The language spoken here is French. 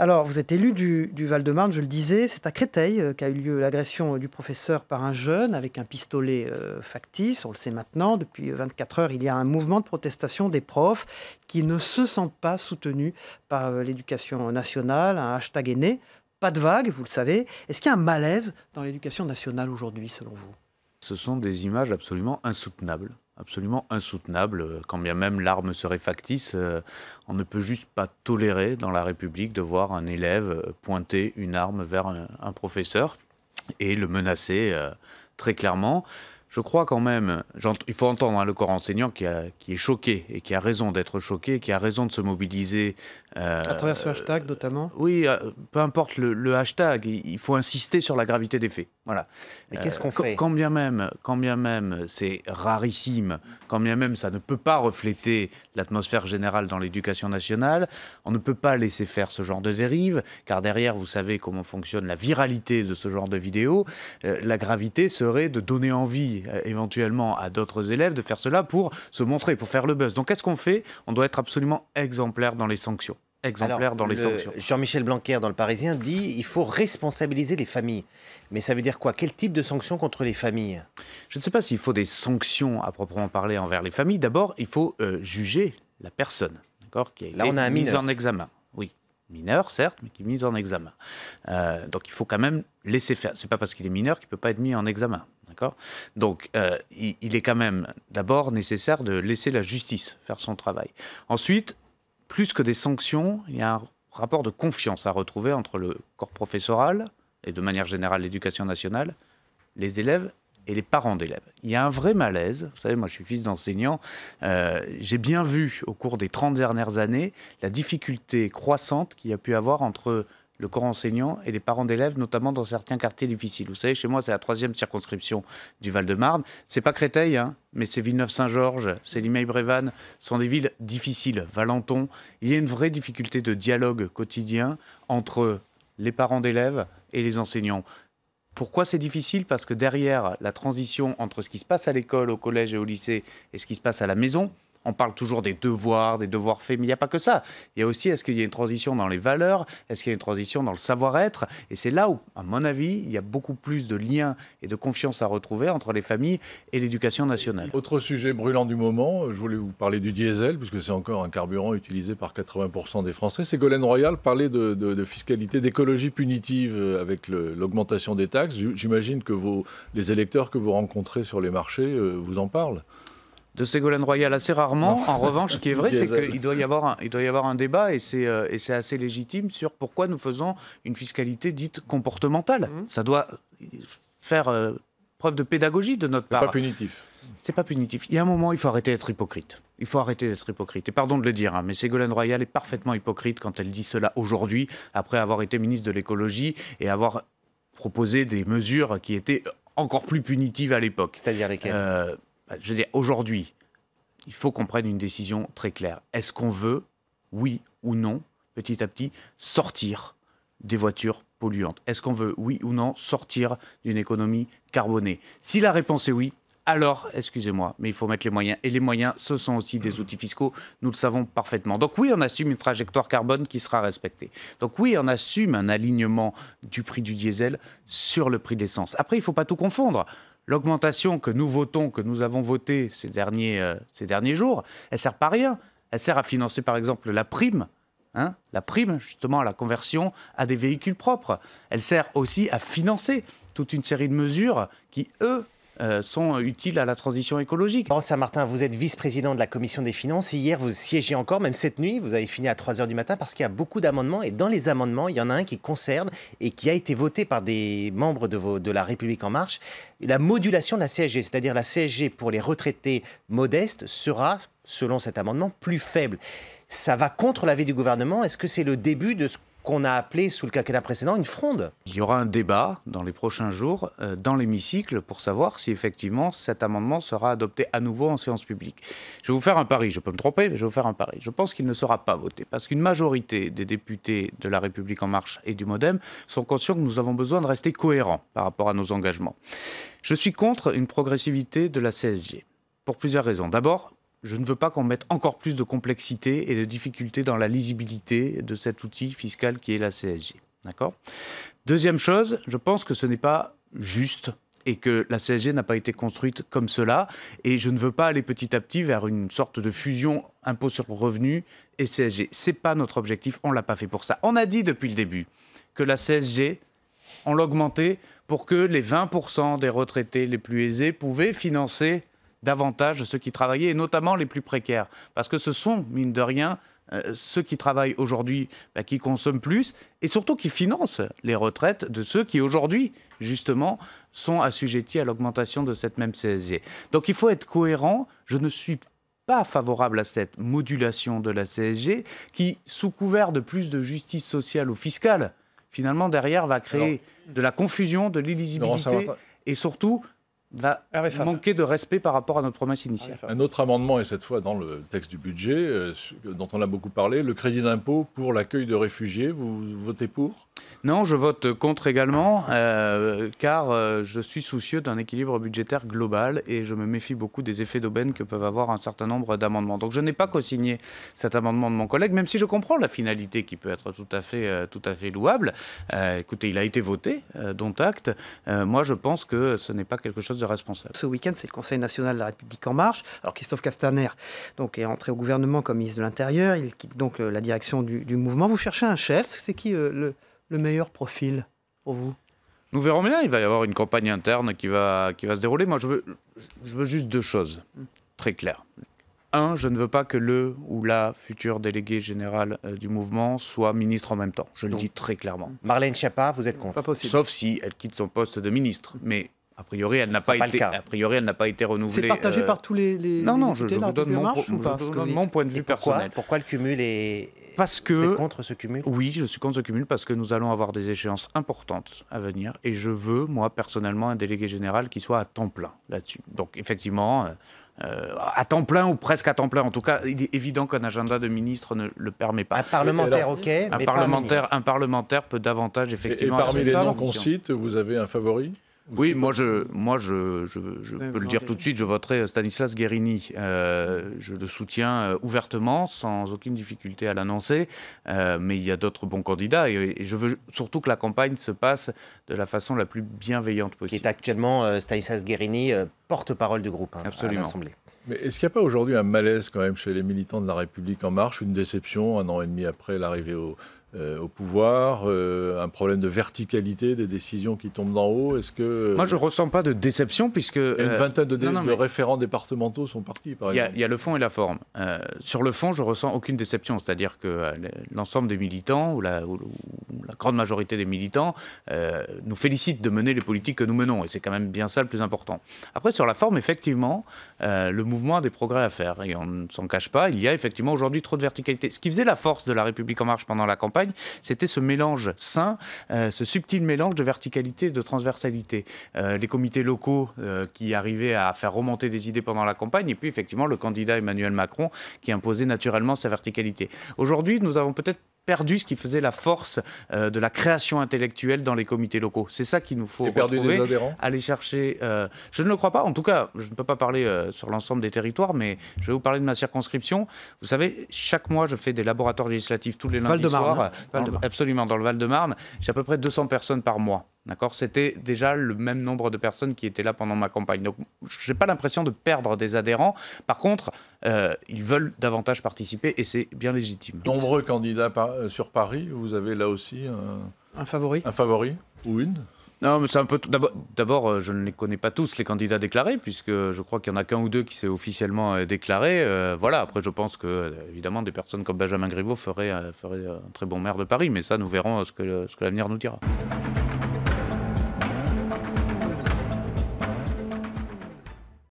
Alors, vous êtes élu du Val-de-Marne, je le disais, c'est à Créteil qu'a eu lieu l'agression du professeur par un jeune avec un pistolet factice, on le sait maintenant. Depuis 24 heures, il y a un mouvement de protestation des profs qui ne se sentent pas soutenus par l'éducation nationale. Un hashtag est né, pas de vague, vous le savez. Est-ce qu'il y a un malaise dans l'éducation nationale aujourd'hui, selon vous? Ce sont des images absolument insoutenables. Absolument insoutenable, quand bien même l'arme serait factice, on ne peut juste pas tolérer dans la République de voir un élève pointer une arme vers un professeur et le menacer très clairement. Je crois quand même, il faut entendre le corps enseignant qui est choqué et qui a raison d'être choqué, et qui a raison de se mobiliser. À travers ce hashtag notamment? Oui, peu importe le hashtag, il faut insister sur la gravité des faits. Voilà. Mais qu'est-ce qu'on fait? Quand bien même c'est rarissime, quand bien même ça ne peut pas refléter l'atmosphère générale dans l'éducation nationale, on ne peut pas laisser faire ce genre de dérive, car derrière, vous savez comment fonctionne la viralité de ce genre de vidéo. La gravité serait de donner envie éventuellement à d'autres élèves de faire cela pour se montrer, pour faire le buzz. Donc qu'est-ce qu'on fait? On doit être absolument exemplaire dans les sanctions. Jean-Michel Blanquer, dans Le Parisien, dit qu'il faut responsabiliser les familles. Mais ça veut dire quoi? Quel type de sanctions contre les familles? Je ne sais pas s'il faut des sanctions à proprement parler envers les familles. D'abord, il faut juger la personne, qui est mise en examen. Oui, mineur, certes, mais qui est mise en examen. Donc il faut quand même laisser faire. Ce n'est pas parce qu'il est mineur qu'il ne peut pas être mis en examen. Donc, il est quand même d'abord nécessaire de laisser la justice faire son travail. Ensuite, plus que des sanctions, il y a un rapport de confiance à retrouver entre le corps professoral et de manière générale l'éducation nationale, les élèves et les parents d'élèves. Il y a un vrai malaise. Vous savez, moi je suis fils d'enseignant. J'ai bien vu au cours des 30 dernières années la difficulté croissante qu'il y a pu avoir entre le corps enseignant et les parents d'élèves, notamment dans certains quartiers difficiles. Vous savez, chez moi, c'est la 3e circonscription du Val-de-Marne. C'est pas Créteil, mais c'est Villeneuve-Saint-Georges, c'est Limeil-Brévannes, ce sont des villes difficiles. Valenton, il y a une vraie difficulté de dialogue quotidien entre les parents d'élèves et les enseignants. Pourquoi c'est difficile? Parce que derrière la transition entre ce qui se passe à l'école, au collège et au lycée et ce qui se passe à la maison, on parle toujours des devoirs faits, mais il n'y a pas que ça. Il y a aussi, est-ce qu'il y a une transition dans les valeurs? Est-ce qu'il y a une transition dans le savoir-être? Et c'est là où, à mon avis, il y a beaucoup plus de liens et de confiance à retrouver entre les familles et l'éducation nationale. Autre sujet brûlant du moment, je voulais vous parler du diesel, puisque c'est encore un carburant utilisé par 80% des Français. Ségolène Royal parlait de fiscalité, d'écologie punitive avec l'augmentation des taxes. J'imagine que les électeurs que vous rencontrez sur les marchés vous en parlent. De Ségolène Royal assez rarement. En revanche, ce qui est vrai, c'est qu'il doit y avoir un débat, et c'est assez légitime, sur pourquoi nous faisons une fiscalité dite comportementale. Ça doit faire preuve de pédagogie de notre part. C'est pas punitif. C'est pas punitif. Il y a un moment, il faut arrêter d'être hypocrite. Il faut arrêter d'être hypocrite. Et pardon de le dire, mais Ségolène Royal est parfaitement hypocrite quand elle dit cela aujourd'hui, après avoir été ministre de l'écologie et avoir proposé des mesures qui étaient encore plus punitives à l'époque. C'est-à-dire lesquelles? Je veux dire, aujourd'hui, il faut qu'on prenne une décision très claire. Est-ce qu'on veut, oui ou non, petit à petit, sortir des voitures polluantes? Est-ce qu'on veut, oui ou non, sortir d'une économie carbonée? Si la réponse est oui, alors, excusez-moi, mais il faut mettre les moyens. Et les moyens, ce sont aussi des outils fiscaux, nous le savons parfaitement. Donc oui, on assume une trajectoire carbone qui sera respectée. Donc oui, on assume un alignement du prix du diesel sur le prix de l'essence. Après, il ne faut pas tout confondre. L'augmentation que nous avons votée ces derniers jours, elle ne sert pas à rien. Elle sert à financer, par exemple, la prime, justement, à la conversion à des véhicules propres. Elle sert aussi à financer toute une série de mesures qui, sont utiles à la transition écologique. Laurent Saint-Martin, vous êtes vice-président de la Commission des Finances. Hier, vous siégez encore, même cette nuit, vous avez fini à 3h du matin parce qu'il y a beaucoup d'amendements. Et dans les amendements, il y en a un qui concerne et qui a été voté par des membres de La République En Marche, la modulation de la CSG. C'est-à-dire la CSG pour les retraités modestes sera, selon cet amendement, plus faible. Ça va contre l'avis du gouvernement. Est-ce que c'est le début de ce qu'on a appelé sous le quinquennat précédent une fronde? Il y aura un débat dans les prochains jours dans l'hémicycle pour savoir si effectivement cet amendement sera adopté à nouveau en séance publique. Je vais vous faire un pari, je peux me tromper, mais je vais vous faire un pari. Je pense qu'il ne sera pas voté parce qu'une majorité des députés de La République En Marche et du MoDem sont conscients que nous avons besoin de rester cohérents par rapport à nos engagements. Je suis contre une progressivité de la CSG pour plusieurs raisons. D'abord, je ne veux pas qu'on mette encore plus de complexité et de difficulté dans la lisibilité de cet outil fiscal qui est la CSG. D'accord ? Deuxième chose, je pense que ce n'est pas juste et que la CSG n'a pas été construite comme cela. Et je ne veux pas aller petit à petit vers une sorte de fusion impôt sur le revenu et CSG. Ce n'est pas notre objectif, on ne l'a pas fait pour ça. On a dit depuis le début que la CSG, on l'augmentait pour que les 20% des retraités les plus aisés pouvaient financer davantage ceux qui travaillaient, et notamment les plus précaires. Parce que ce sont, mine de rien, ceux qui travaillent aujourd'hui, qui consomment plus, et surtout qui financent les retraites de ceux qui aujourd'hui, justement, sont assujettis à l'augmentation de cette même CSG. Donc il faut être cohérent. Je ne suis pas favorable à cette modulation de la CSG qui, sous couvert de plus de justice sociale ou fiscale, finalement derrière va créer de la confusion, de l'illisibilité et surtout va manquer de respect par rapport à notre promesse initiale. Un autre amendement, et cette fois dans le texte du budget, dont on a beaucoup parlé, le crédit d'impôt pour l'accueil de réfugiés. Vous votez pour ? Non, je vote contre également, car je suis soucieux d'un équilibre budgétaire global et je me méfie beaucoup des effets d'aubaine que peuvent avoir un certain nombre d'amendements. Donc je n'ai pas co-signé cet amendement de mon collègue, même si je comprends la finalité qui peut être tout à fait louable. Écoutez, il a été voté, dont acte. Moi, je pense que ce n'est pas quelque chose de responsable. Ce week-end, c'est le Conseil national de la République en marche. Alors Christophe Castaner est entré au gouvernement comme ministre de l'Intérieur. Il quitte donc la direction du mouvement. Vous cherchez un chef. C'est qui le meilleur profil pour vous ? Nous verrons bien. Il va y avoir une campagne interne qui va se dérouler. Moi, je veux juste deux choses très claires. Un, je ne veux pas que le ou la future déléguée générale du mouvement soit ministre en même temps. Je le dis très clairement. Marlène Schiappa, vous êtes contre ? Sauf si elle quitte son poste de ministre. Mais a priori, elle n'a pas été renouvelée. C'est partagé par tous les Non, je vous donne mon point de vue personnel. Pourquoi le cumul est... Parce que... Vous êtes contre ce cumul ? Oui, je suis contre ce cumul parce que nous allons avoir des échéances importantes à venir. Et je veux, moi, personnellement, un délégué général qui soit à temps plein là-dessus. Donc, effectivement... à temps plein ou presque à temps plein. En tout cas, il est évident qu'un agenda de ministre ne le permet pas. Un parlementaire, ok, mais pas un ministre. Un parlementaire peut davantage, effectivement... Et parmi les noms qu'on cite, vous avez un favori ? Oui, moi je peux le dire tout de suite, je voterai Stanislas Guerini. Je le soutiens ouvertement, sans aucune difficulté à l'annoncer, mais il y a d'autres bons candidats et je veux surtout que la campagne se passe de la façon la plus bienveillante possible. Qui est actuellement Stanislas Guerini, porte-parole du groupe à l'Assemblée. Mais est-ce qu'il n'y a pas aujourd'hui un malaise quand même chez les militants de La République En Marche, une déception 1 an et demi après l'arrivée au pouvoir, un problème de verticalité des décisions qui tombent d'en haut? Est-ce que... Moi, je ne ressens pas de déception puisque... Une vingtaine de référents départementents sont partis, par exemple. Il y a le fond et la forme. Sur le fond, je ne ressens aucune déception. C'est-à-dire que l'ensemble des militants, ou la grande majorité des militants, nous félicitent de mener les politiques que nous menons. Et c'est quand même bien ça le plus important. Après, sur la forme, effectivement, le mouvement a des progrès à faire. Et on ne s'en cache pas. Il y a effectivement aujourd'hui trop de verticalité. Ce qui faisait la force de La République En Marche pendant la campagne, c'était ce mélange sain, ce subtil mélange de verticalité et de transversalité. Les comités locaux qui arrivaient à faire remonter des idées pendant la campagne, et puis effectivement le candidat Emmanuel Macron qui imposait naturellement sa verticalité. Aujourd'hui, nous avons peut-être perdu ce qui faisait la force de la création intellectuelle dans les comités locaux. C'est ça qu'il nous faut retrouver, aller chercher. Je ne le crois pas. En tout cas, je ne peux pas parler sur l'ensemble des territoires, mais je vais vous parler de ma circonscription. Vous savez, chaque mois, je fais des laboratoires législatifs tous les lundis soirs. Absolument, dans le Val-de-Marne. J'ai à peu près 200 personnes par mois. D'accord, c'était déjà le même nombre de personnes qui étaient là pendant ma campagne. Donc, je n'ai pas l'impression de perdre des adhérents. Par contre, ils veulent davantage participer et c'est bien légitime. Nombreux candidats sur Paris. Vous avez là aussi un favori. Un favori ou une? Non, mais c'est un peu. D'abord, je ne les connais pas tous, les candidats déclarés, puisque je crois qu'il y en a qu'un ou deux qui s'est officiellement déclaré. Voilà. Après, je pense que, évidemment, des personnes comme Benjamin Griveaux feraient un très bon maire de Paris, mais ça, nous verrons ce que l'avenir nous dira.